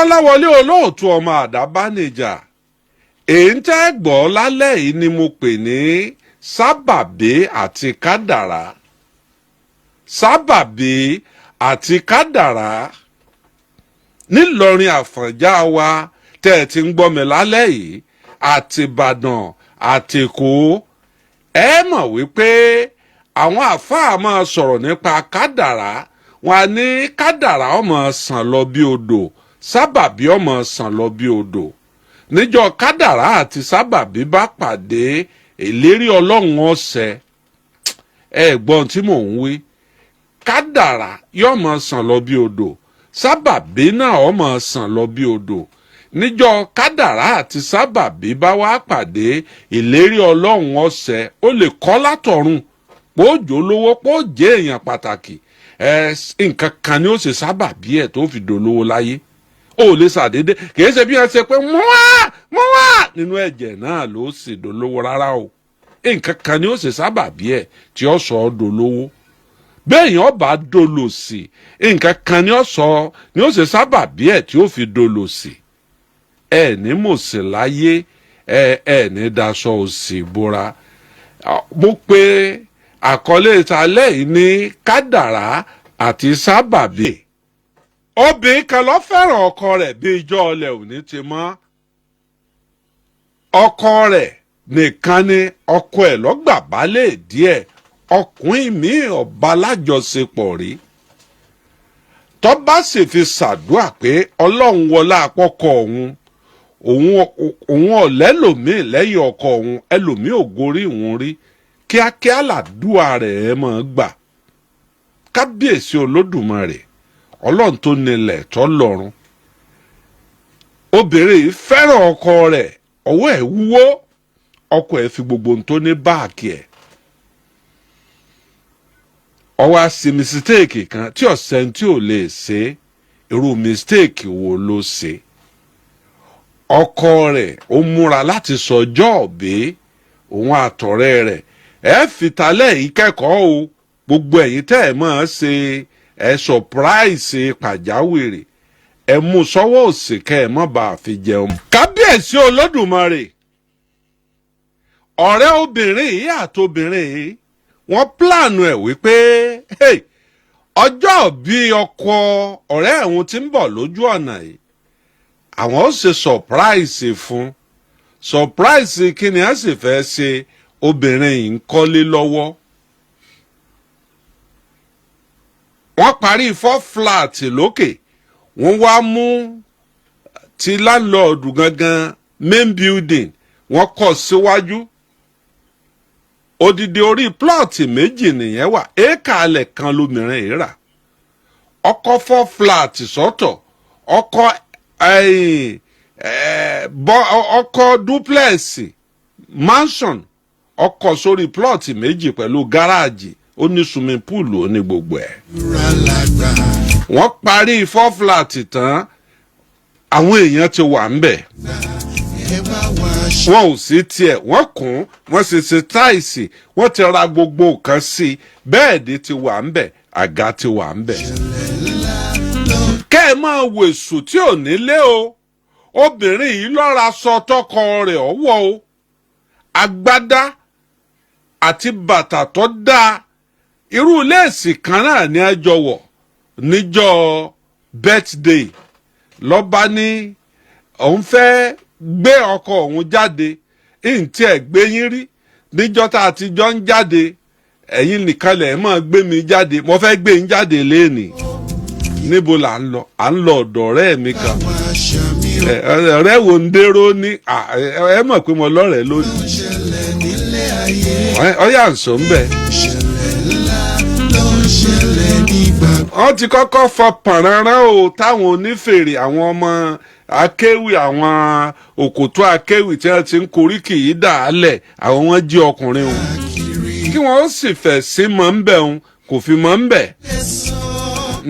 Ọláwọlé olóòtú ọmọ àdábánijà èyí tẹ́ gbọ́ lálẹ́ yìí ni mo pè ní sábàbí àti kádàrá. Sábàbí àti kádàrá nílọrin Àfọ̀njá wa tẹ́ ẹ ti ń gbọ́ mi lálẹ́ yìí àti Ìbàdàn àti Èkó. Ẹ mọ̀ wípé àwọn àfáà máa sọ̀rọ̀ nípa kádàrá, wọn á ní kádàrá ó máa sàn lọ bí odò, sábàbí ó máa sàn lọ bí odò. Níjọ́ kádàrá àti sábàbí bá pàdé, ìlérí Ọlọ́run ó ṣẹ. Ẹ gbọ́n tí mò ń wí, kádàrá yóò máa sàn lọ bí odò, sábàbí náà ó máa sàn lọ bí odò. Níjọ́ kádàrá àti sábàbí bá wá pàdé, ìlérí Ọlọ́run ó ṣẹ. Ó lè kọ́ látọ̀run pé ó jẹ́ olówó, pé ó jẹ́ èèyàn pàtàkì. Nǹkan kan ni ó ṣe sábàbí ẹ̀ tó fi dolówó láyé. Ó lè ṣàdédé, kìí ṣe bí wọ́n ṣe pé mú wá nínú ẹ̀jẹ̀ náà ló sì dolówó rárá o. Nǹkan kan ni ó ṣe sábàbí ẹ̀ tí ó sọ ọ́ dolówó. Béèyàn ọba dolòṣì, nǹkan kan ni ó ṣe sábàbí ẹ̀ tí ó fi dolòṣì. Ẹ ní mòṣì láyé, ẹ ní daṣọ òṣì bora. Mo pe àkọlé ìtàlẹ́ yìí ní kádàrá àti sábàbí. Obìnrin kan ló fẹ́ràn ọkọ rẹ̀ bí ijọ́ ọlẹ̀ òní ti mọ́. Ọkọ rẹ̀ nìkan ni ọkọ ẹ̀ lọ́gbà bálẹ̀ díẹ̀, ọkùnrin míì ọba lájọṣepọ̀ rí. Tó bá sì fi ṣàdúà pé Ọlọ́run wọlá àpọ́kọ òun ọ̀lẹ́lòmíì lẹ́yìn ọkọ òun, ẹlòmíì ò gorí òun rí, kíákíá làdúà rẹ̀ ẹ máa gbà. Kábíyèsí Olódùmarè, Ọlọ́run tó nílẹ̀ tó lọ́run. Obìnrin yìí fẹ́ràn ọkọ rẹ̀, ọwọ́ ẹ̀ wúwo, ọkọ ẹ̀ fi gbogbo ohun tó ní báàkì ẹ̀. Ó wá sí mistake kan tí ọ̀sẹ̀ tí ò lè ṣe. Irú mistake wo ló ṣe? Ọkọ rẹ̀ ó múra láti sọjọ́ òbí òun àtọ̀rẹ́ rẹ̀. Ẹ fi talẹ̀ yìí kẹ́kọ̀ọ́ o, gbogbo ẹ̀yin tẹ́ ẹ̀ máa ṣe ẹ surprise pàjáwìrì, ẹ mú sọ́wọ́ òsì kẹ́ ẹ má bàa fi jẹun. Kábíyèsí Olódùmarè, ọ̀rẹ́ obìnrin yìí àtobìnrin yìí wọ́n pílànù ẹ̀ wípé ọjọ́ bí ọkọ ọ̀rẹ́ ẹ̀hún ti ń bọ̀ lójú ọ̀nà yìí, àwọn ó ṣe surprise fún. Surprise kí ni a sì fẹ́ ṣe? Obìnrin yìí ń kọ́lé lọ́wọ́. Wọ́n parí 4 flat lókè, wọ́n wá mú ti landlord gangan main building, wọ́n kọ́ síwájú. Odidi orí plọ̀tì méjì nìyẹn wà, éèkà alẹ̀ kan lómìnirin yìí rà. Ọkọ̀ 4 flat sọ́tọ̀, ọkọ̀ duplex mansion, ọkọ̀ sórí plọ̀tì méjì pẹ̀lú gáràjì, ó ní swimming pool, ó ní gbogbo ẹ̀. Wọ́n parí 4 flat tán, àwọn èèyàn ti wà ń bẹ̀. Wọ́n ò sí tiẹ̀, wọ́n kùn, wọ́n sì ṣe táìsì, wọ́n ti ra gbogbo nǹkan sí i, bẹ́ẹ̀dì ti wà ń bẹ̀, àga ti wà ń bẹ̀. Kẹ́ ẹ máa wo èṣù tí ò nílé o. Obìnrin yìí lọ́ra sọ tọkọ rẹ̀ ọwọ́ o, agbádá àti bàtà tó dáa. Irú léèsì kan náà ni a jọ wọ̀ níjọ́ birthday. Lọ́ba ní òun fẹ́ gbé ọkọ òun jáde, ǹtí ẹ̀ gbé yín rí. Níjọ́ tá a ti jọ ń jáde, ẹ̀yin nìkan lẹ̀ máa gbé mi jáde, mo fẹ́ gbé yín jáde léènì. Níbo là ń lọ? À ń lọ ọ̀dọ̀ ọ̀rẹ́ mi kan. Ọ̀rẹ́ wo ń dérò ní? Ẹ mọ̀ pé mo lọ́rẹ̀ẹ́ lónìí. Ọ̀yà ń sọ ń bẹ̀. Wọ́n ti kọ́kọ́ fọ pàrọ̀rán o, táwọn onífèrè, àwọn ọmọ akéwì, àwọn òkòtó akéwì tí wọ́n ti ń koríkì yìí dà á lẹ̀, àwọn wọn jí ọkùnrin o. Kí wọ́n ó sì fẹ̀ sí mọ́ ń bẹ̀ òun, kò fi mọ́ ń bẹ̀.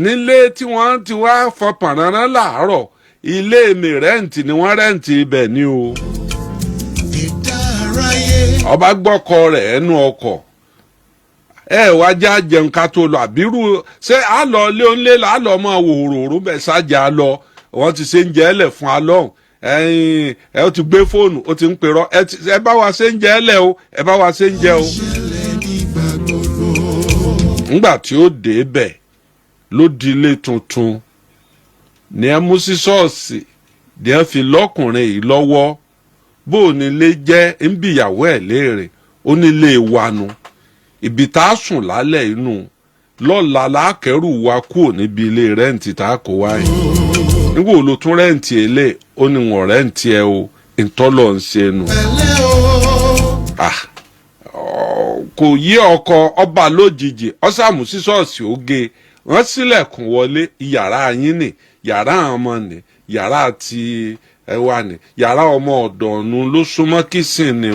Nílé tí wọ́n ti wá fọ pàrọ̀rán láàárọ̀, ilé mi rẹ́ǹtì ni wọ́n rẹ́ǹtì ibẹ̀ ni o. Ọba gbọ́kọ rẹ̀ ẹnu ọkọ̀. Wá já jẹun ká tó lọ, àbírú ṣé a lọ ilé onílé là á lọ mọ òróró bẹ̀ sájà lọ. wọ́n ti ṣe ń jẹ́ ẹlẹ̀ fún alọ́hùn ẹ ó ti gbé fóònù ó ti ń pèrọ ẹ bá wa ṣe ń jẹ́ ẹlẹ̀ o ẹ bá wa ṣe ń jẹ́ o. ńgbà tí ó dé bẹ̀ ló di ilé tuntun ní ẹ mú sí ṣọ́ọ̀ṣì ní ẹ fi lọ́kùnrin yìí lọ́wọ́ bó o nílé jẹ́ ń bìyàwó ẹ̀ léèrè ó nílé wanu ibi tá a sùn lálẹ́ inú lọ́la lákẹ́rù wa kúrò níbi ilé rẹ́ǹtì tá a kó wáyé nígbà wo ló tún rẹ́ǹtì èlé ó ní wọn rẹ́ǹtì ẹ o ìtọ́lọ̀ ń ṣe nu. kò yí ọkọ ọba lójijì ọsàmù sí ṣọ́ọ̀ṣì oge wọ́n sílẹ̀kùn wọlé yàrá yín ni yàrá àwọn ọmọ ni yàrá ti ẹwà ni yàrá ọmọ ọ̀dọ̀ ọ̀nù ló súnmọ́ kìsìn ni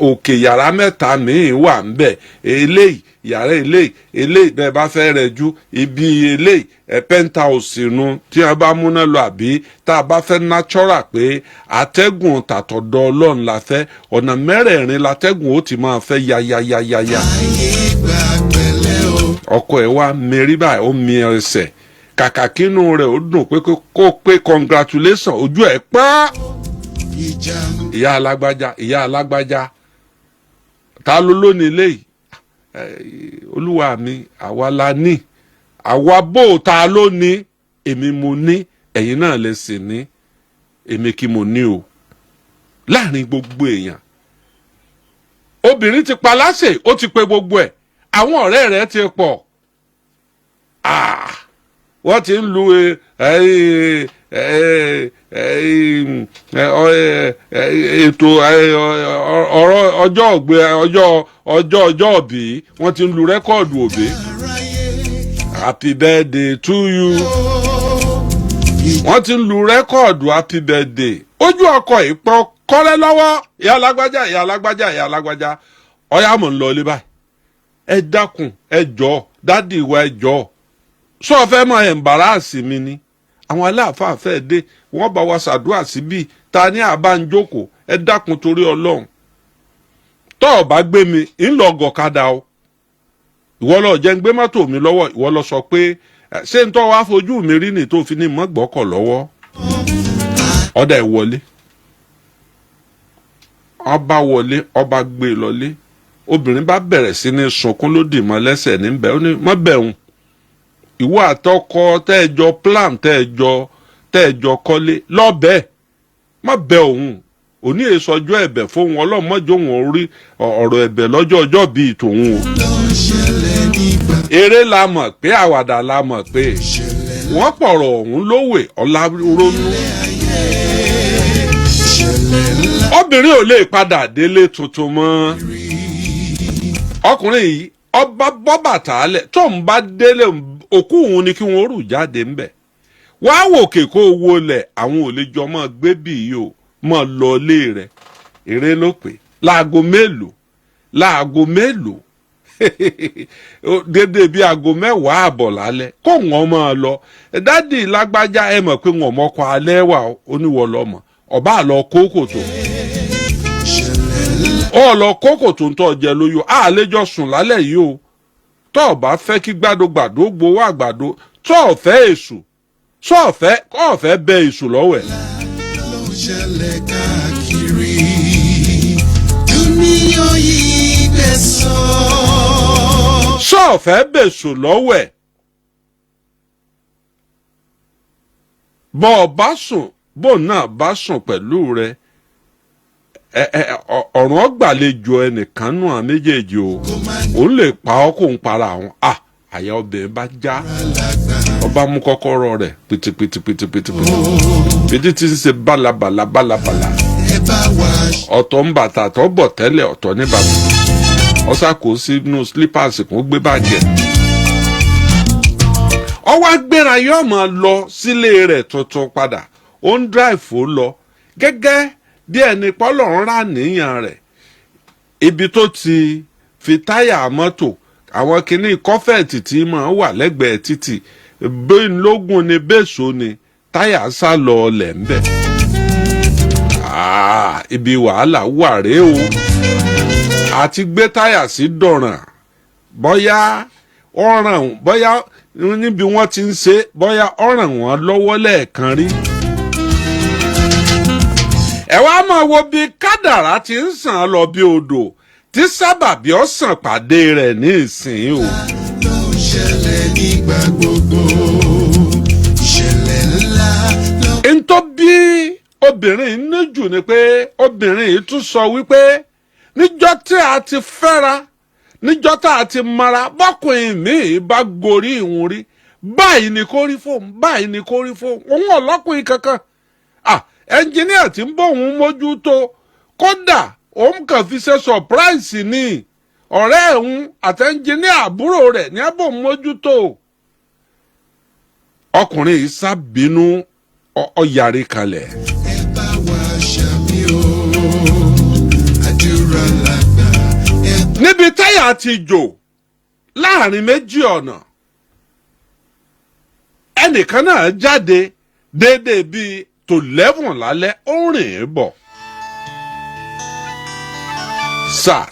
òkè yàrá mẹ́ta míì wà ń bẹ̀ eléyìí yàrá eléyìí bẹ́ẹ̀ bá fẹ́ rẹ̀ ju ibi eléyìí penthouse nu tí wọ́n bá múná lọ àbí tá a bá fẹ́ natural pé atẹ́gùn tàtọ̀dọ̀ ọlọ́run la fẹ́ ọ̀nà mẹ́rẹ̀ẹ̀rin látẹ́gùn ó ti máa fẹ́ yáyáyáyá. ọkọ ẹ̀ wá mẹ́rí báyìí ó mi ẹsẹ̀ kàkà kínú rẹ̀ ó dùn pé kó pé congratulation ojú ẹ̀ pọ́n. ìyá alágbájá ta ló lónìí léyìí olúwa mi àwa la ní àwa bó ta ló ní èmi mo ní ẹ̀yin náà lè sì ní èmi kí mo ní o láàrin gbogbo èèyàn obìnrin ti pa láṣẹ ó ti pe gbogbo ẹ̀ àwọn ọ̀rẹ́ rẹ̀ ti pọ̀ wọ́n ti ń lu ètò ọjọ́ òbí wọ́n ti ń lu rẹ́kọ̀dù òbí happy birthday to you wọ́n ti ń lu rẹ́kọ̀dù happy birthday ojú ọkọ̀ ìpọ́n kọ́lẹ́ lọ́wọ́ ìyá alágbájá ọ̀yá mọ̀ ń lọ ilé báyìí ẹ dákun ẹ jọ̀ọ́ dádì wa ẹ jọ̀ọ́ sọ fẹ́ mọ ẹ̀ǹbàràsì mi ni àwọn aláàfáà fẹ́ dé wọ́n bá wa ṣàdúrà síbí ta ní àbánjókòó ẹ dákun torí ọlọ́run tọ́ ọ bá gbé mi ń lọ gọ̀kadà o ìwọ lọ jẹ́ ń gbé mọ́tò mi lọ́wọ́ ìwọ lọ sọ pé ṣé ń tọ́ wá fojú mi rí ni tó fi ní mọ́ gbọ́kọ̀ lọ́wọ́ ọ̀dà ìwọlé ọba wọlé ọba gbé lọlé obìnrin bá bẹ̀rẹ̀ sí ní sunkún ló dì mọ́ lẹ́sẹ̀ níbẹ̀ ó ní mọ́ bẹ̀rùn ìwọ àtọkọ tẹ́ẹ̀jọ plan tẹ́ẹ̀jọ kọ́lé lọ́bẹ̀ẹ́ má bẹ òun òní èsọjọ́ ẹ̀bẹ̀ fóun ọlọ́mọjọ́ wọn rí ọ̀rọ̀ ẹ̀bẹ̀ lọ́jọ́ ọjọ́ bíi tòun o. eré la mọ̀ pé àwàdà la mọ̀ pé wọ́n pọ̀rọ̀ ọ̀hún lówè ọ̀la ronú. obìnrin ò lè padà délé tuntun mọ́ ọkùnrin yìí ọba bọ́ bàtà lẹ̀ tó ń bá délé òkú òun ni kí wọ́n rù jáde ńbẹ̀ wá wò kéko wo lẹ̀ àwọn ò lè jọ mọ́ gbé bí yìí o mọ́ lọ lé rẹ̀ eré ló pé láago mélòó dédé bíi aago 10:00 lálẹ́ kó wọ́n máa lọ dádì lágbájá ẹ mọ̀ pé wọ́n mọ́kọ alẹ́ wà oníwọ̀ lọ́mọ ọba àlọ́ kókòtò ọ̀lọ́ kókòtò ń tọ́ jẹ lóyò àlejò sùn lálẹ́ yìí o tọ́ ọ bá fẹ́ kí gbàdógbàdó gbowó àgbàdo tọ́ ọ fẹ́ èṣù kọ́ ọ fẹ́ bẹ èṣù lọ́wọ́ ẹ̀. ló ń ṣẹlẹ̀ káàkiri dúníyàn yìí gbẹ̀san. sọ fẹ́ bẹ̀ṣù lọ́wọ́ ẹ̀ bọ́ ọ bá sùn bó náà bá sùn pẹ̀lú rẹ ọ̀ràn ọgbàlejò ẹnìkan nù àwọn méjèèjì o òun lè pa ọ́ kó ń para àwọn àyà obìnrin bá já ọba mú kọ́kọ́rọ́ rẹ̀ pìtìpìtì tí ń ṣe bálabàlà ọ̀tọ̀ ń bàtà tó bọ̀ tẹ́lẹ̀ ọ̀tọ̀ ní bàtà ọ̀sà kò sínú slippers kò gbé bàjẹ́ ọwọ́ agbéra yóò máa lọ sílé rẹ̀ tuntun padà ó ń drive ó lọ gẹ́gẹ́ bí ẹni pọ́lọ̀ ń rà níyàn rẹ̀ ibi tó ti fi táyà mọ́tò àwọn kinní kọ́fẹ̀tì tí máa wà lẹ́gbẹ̀ẹ́ títì bẹ́ẹ̀lógún ni bẹ́ẹ̀sọ ni táyà sá lọ ọlẹ̀ ńbẹ̀. ibi wàhálà wà rèé o àti gbé táyà sí dọ̀ràn bóyá níbi wọ́n ti ń ṣe bóyá ọ̀ràn wọn lọ́wọ́ lẹ́ẹ̀kan rí. ẹ wá máa wo bí kádàrá ti ń sàn lọ bí odò tí sábàbí ọ̀sán pàdé rẹ̀ ní ìsìn o. ló ń ṣẹlẹ̀ nígbà gbogbo ìṣẹ̀lẹ̀ ńlá ló. n tó bí obìnrin níjù ni pé obìnrin yìí tún sọ wípé níjọ́ tí a ti fẹ́ra níjọ́ tá a ti mara bọ́kùnrin míì bá gorí ìhun rí báyìí ni kò rí fóun báyìí ni kò rí fóun òun ọlọ́kùnrin kankan ẹnjìníà tí ń bọ̀ òun mójútó kódà òun kàn fi ṣe surprise ní ọ̀rẹ́ òun àti ẹnjìníà àbúrò rẹ̀ ní abò mójútó. ọkùnrin yìí sábìínú ọ̀yàrí kalẹ̀. ẹ bá wa ṣàmì o àdúrà làgbà. níbi táyà ti jò láàrin méjì ọ̀nà ẹnìkan náà jáde déédéé bíi tó 11 lálẹ́ ó rìn bọ̀. sà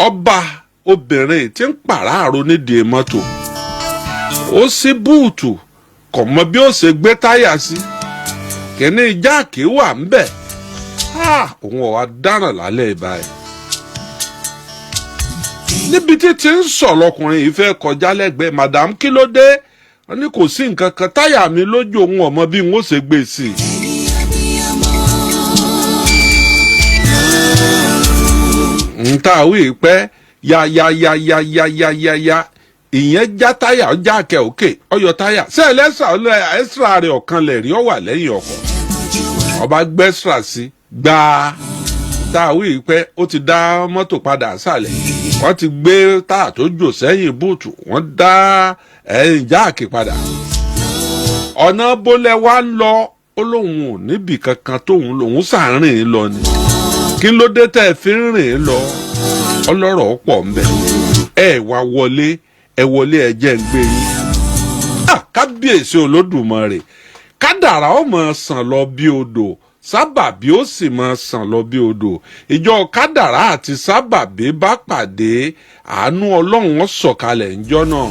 ọba obìnrin tí ń pàráàrò nídìí mọ́tò ó ṣí búùtù kò mọ bí ó ṣe gbé táyà sí kíní jáàkì wà ń bẹ̀ òun ò wá dáràn lálẹ́ báyìí. níbi tí ń sọ lọkùnrin yìí fẹ́ kọjá lẹ́gbẹ̀ẹ́ madam kí ló dé wọ́n ní kò sí nǹkan kan táyà mi lójú òun ọmọ bí n ó ṣe gbé sí i. n ta wí pẹ́ ya ìyẹn já táyà ọjà kẹ òkè ọyọ táyà ṣé ẹlẹ́sà rẹ̀ ọ̀kan lẹ̀ rí ọ wà lẹ́yìn ọkọ̀ ọba gbẹ́sà sí gbáà tá a wí pé ó ti dá mọ́tò padà sálẹ̀ wọ́n ti gbé táà tó jò sẹ́yìn búùtù wọ́n dá ẹ̀yìn jáàkì padà. ọ̀nà bólẹ̀ wá lọ ó lóun ò níbì kankan tóun lòun sàárìn lọ ni kí ló dé tẹ́ ẹ fi ń rìn lọ ọlọ́rọ̀ pọ̀ ń bẹ̀ ẹ wá wọlé ẹ wọlé ẹ jẹ́ ń gbé yín. kábíyèsí olódùmarè kádàrá ó máa sàn lọ bí odò sábàbí ó sì máa sàn lọ bí odò ìjọ kádàrá àti sábàbí bá pàdé àánú ọlọ́run ó sọ̀kalẹ̀ ńjọ́ náà.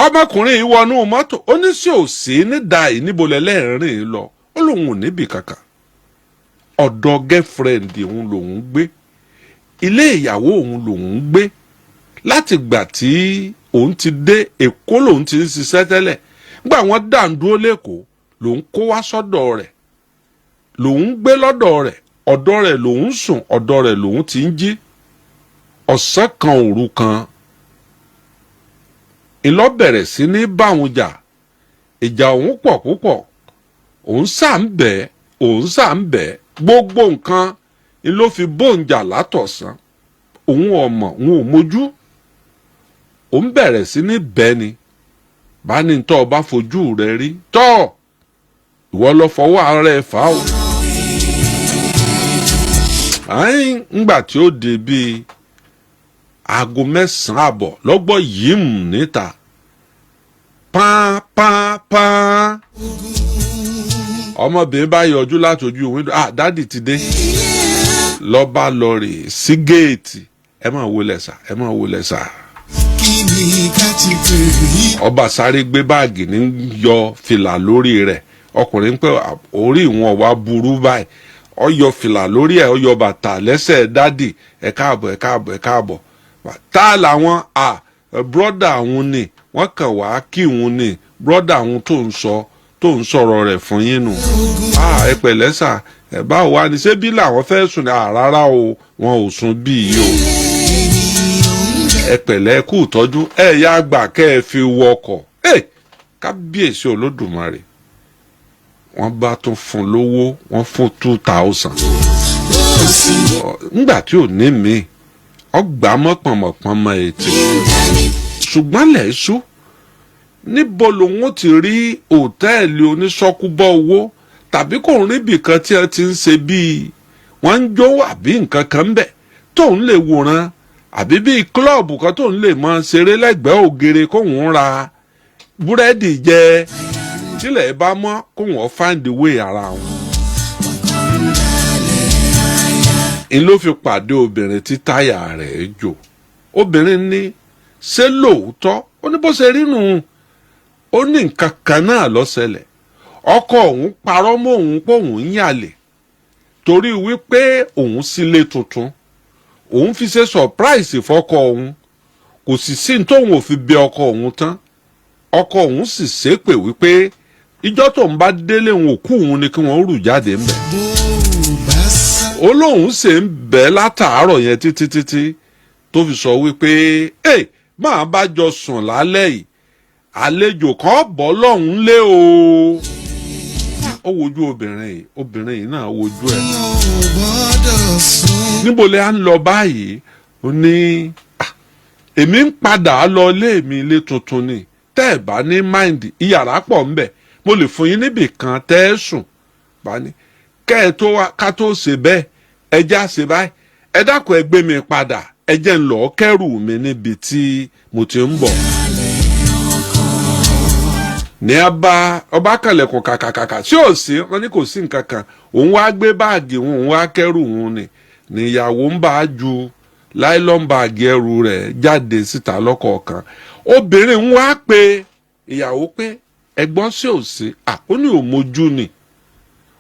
ọmọkùnrin yìí wọnú mọ́tò ó ní sí òsì nídà yìí níbo lẹ́lẹ́rìn lọ ó lóun ò níbì kankan ọ̀dọ̀ girlfriend òun lòun gbé ilé ìyàwó òun lòun gbé láti gbà tí òun ti dé Èkó lòun ti ń ṣiṣẹ́ tẹ́lẹ̀ nígbà wọ́n dàndúró lẹ́kọ̀ọ́ lòun kó wá sọ́dọ̀ rẹ̀ lòun gbé lọ́dọ̀ rẹ̀ ọ̀dọ̀ rẹ̀ lòun sùn ọ̀dọ̀ rẹ̀ lòun ti ń jí ọ̀sán kan òru kan ìlọ bẹ̀rẹ̀ sí ní báwọn jà ìjà òun pọ̀ púpọ̀ òun sá ń bẹ̀ gbogbo nǹkan ni ló fi bóńjà látọ̀sán òun ọmọ òun ò mójú òun bẹ̀rẹ̀ sí ní bẹ́ẹ̀ ni bá ní tọ́ ọ bá fojú rẹ rí tọ́ ìwọ lọ fọwọ́ ara ẹ fà ó. ńgbà tí ó dé bíi aago 9 àbọ̀ lọ́gbọ́ yìí níta pán. ọmọbìnrin bá yọjú látòjú wíńdò dádì ti dé lọ́ba lọ rè sí géètì ẹ máa wọlé sà. ọba sáré gbé báàgì ní yọ fìlà lórí rẹ̀ ọkùnrin pé orí ìwọ̀n wa burú báyìí ó yọ fìlà lórí ẹ̀ ó yọ bàtà lẹ́sẹ̀ dádì ẹ káàbọ̀ tá làwọn brọ́dà àwọn ni wọ́n kàn wá kí òun ni brọ́dà àwọn tó ń sọ̀rọ̀ rẹ̀ fún yín nù. ẹ pẹ̀lẹ́ sà ẹ báwo wá ní ṣé bí làwọn fẹ́ sùn ní rárá o wọn ò sùn bí yìí o. ẹ pẹ̀lẹ́ kú ìtọ́jú ẹ yá gbà kẹ́ ẹ fi wọkọ̀ kábíyèsí olódùmarè wọ́n bá tún fún lówó wọ́n fún 2000. nígbà tí ò ní mi ọgbà mọ́pọ̀mọ̀pọ̀mọ̀ ètò ṣùgbọ́n lẹ́sù níbo lòun ti rí òtẹ́ẹ̀lì oníṣọ́kúbọ́ owó tàbí kò rí ibìkan tí ẹ ti ń ṣe bíi wọ́n ń jó àbí nǹkan kan ń bẹ̀ tóun lè wòran àbí bíi kílọ̀bù kan tóun lè mọ ṣeré lẹ́gbẹ̀ẹ́ ògiri kóun ra búrẹ́dì jẹ tílẹ̀ bá mọ́ kóun find the way ara wọn. n ló fi pàdé obìnrin tí táyà rẹ̀ jò obìnrin ní ṣé lóòótọ́ ó ní bó ṣe rí nù ó ní nǹkan kan náà ló ṣẹlẹ̀ ọkọ òun parọ́ mọ́ òun pé òun ń yàlè torí wípé òun sílé tuntun òun fi ṣe surprise fọ́kọ òun kò sì sí tóun ò fi bẹ ọkọ òun tán ọkọ òun sì ṣépè wípé ìjọ́ tóun bá délé òun òkú òun ni kí wọ́n rù jáde ńbẹ̀ ó lóun ṣe ń bẹ látàárọ̀ yẹn títí tó fi sọ wípé máa bá jọ sùn lálẹ́ yìí àlejò kan bọ́ lọ́hùn lé o ó wojú obìnrin yìí náà wojú ẹ̀ níbo lè à ń lọ báyìí ó ní èmi ń padà lọ ilé mi ilé tuntun ni tẹ́ ẹ̀ bá ní máìndì ìyàrá pọ̀ ń bẹ̀ mo lè fún yín níbì kan tẹ́ ẹ sùn bá ní kẹ́ ẹ tó wá ká tó ṣe bẹ́ẹ̀ ẹ já ṣe báyìí ẹ dákun ẹ gbé mi padà ẹ jẹ́ ń lọ kẹ́rù mi níbi tí mo ti ń bọ̀. ní ọba kànlẹ̀kùn kàkàkàkà tí ò sí wọn ní kò sí nǹkan kan òun wá gbé báàgì òun wá kẹ́rù òun ni níyàwó ń bá a ju láìlọ́n báàgì ẹrù rẹ̀ jáde síta lọ́kọ̀ọ̀kan obìnrin ń wá pé ìyàwó pé ẹ̀gbọ́n sí ò sí ó ní ò mójú ni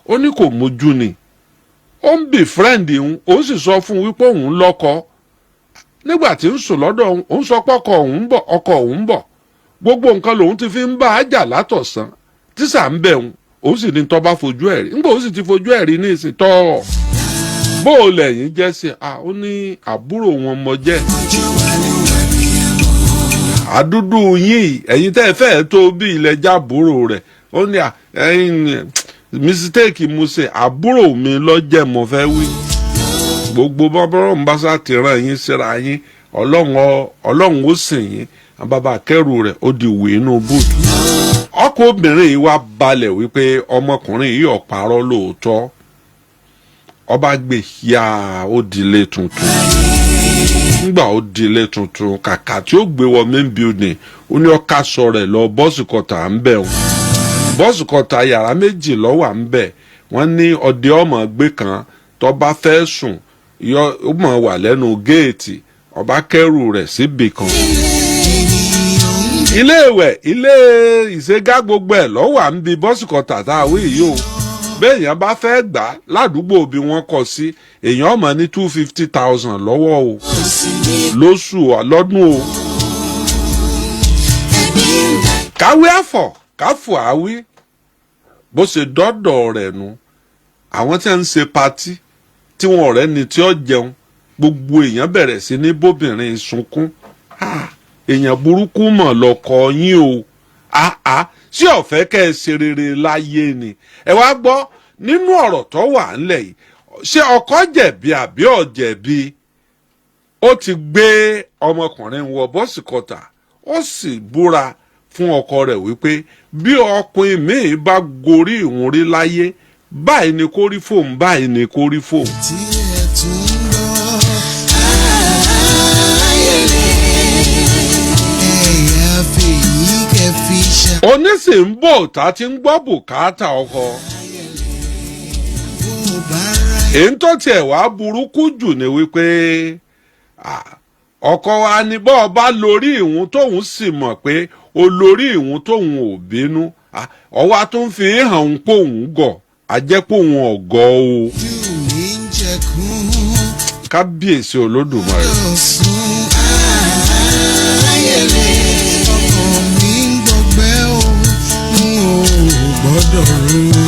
ó ní kò mójú ni ó ń bì fírẹ́ǹdì òun sì sọ fún un wípé òun lọ́kọ nígbà tí ń sùn lọ́dọ̀ òun sọ pé ọkọ òun ń bọ̀ gbogbo nǹkan lòun ti fi ń bá a jà látọ̀sán tíṣà ń bẹ̀ òun sì ní tọ́ bá fojú ẹ̀ rí nígbà òun sì ti fojú ẹ̀ rí ní ìsìn tọ́ bó o lẹ̀yìn jẹ́ sí ó ní àbúrò wọn mọ jẹ́ àdúdú yín ẹ̀yin tẹ́ ẹ fẹ́ tó bí ilẹ̀ jábúrò rẹ̀ ó ní ẹ̀yin mistake mo ṣe àbúrò mi lọ́jẹ̀ mo fẹ́ wí gbogbo bọ́bọ́rọ́ ń bá sá ti ràn yín síra yín ọlọ́run ó sìn yín bàbá kẹrù rẹ̀ ó di wì inú búùtù ọkọ obìnrin yìí wá balẹ̀ wípé ọmọkùnrin yìí ọ̀parọ́ lóòótọ́ ọba gbé ya ó dilé tuntun nígbà ó dilé tuntun kàkà tí ó gbé wọ main building ó ní ọkà sọ rẹ̀ lọ bọ́ọ̀sì kọta ń bẹ̀ bọ́ọ̀sì kọta yàrá méjì lọ́wọ́ ń bẹ̀ wọ́n ní ọdẹ ọmọ gbé kan tó bá fẹ́ sùn ó mọ̀ wà lẹ́nu géètì ọba kẹrù rẹ̀ síbì kan ilé ìwẹ̀ ilé ìṣègá gbogbo ẹ̀ lọ́wọ́ à ń bi bọ́ọ̀sì kọta tá a wí yìí o béèyàn bá fẹ́ gbà ládùúgbò bí wọ́n kọ sí èèyàn ọmọ ní 250,000 lọ́wọ́ o lóṣù lọ́dún o káwé àfọ̀ káfọ̀ àwí bó ṣe dọ́dọ̀ rẹ̀ nu àwọn tí wọ́n ń ṣe patí tí wọn ọ̀rẹ́ ni tí ó jẹun gbogbo èèyàn bẹ̀rẹ̀ sí ní bóbìnrin sunkún èèyàn burúkú mọ̀ lọ́kọ yín o sí ọ̀fẹ́ kẹ́ ẹ ṣe rere láyé ni ẹ wá gbọ́ nínú ọ̀rọ̀ tó wà ńlẹ̀ yìí ṣé ọkọ jẹ̀bi àbí ọ̀jẹ̀bi ó ti gbé ọmọkùnrin wọ bọ́ọ̀sì kọta ó sì búra fún ọkọ rẹ̀ wípé bí ọkùnrin míì bá gorí ìwọ̀n rí láyé báyìí ni kó rí fóun báyìí ni kó rí fóun. onísìnbó tá ti ń gbọ́ bùkátà ọkọ èyí tó tiẹ̀ wá burúkú jù ni wípé ọkọ wa ní bọ́ọ̀ bá lórí ìhun tóun sì mọ̀ pé olórí ìhun tóun ò bínú ọwá tó ń fi hàn ń pòun gọ̀ àjẹpòun ọ̀gọ́ o kábíyèsí olódùmarè. gbọ́dọ̀ rú.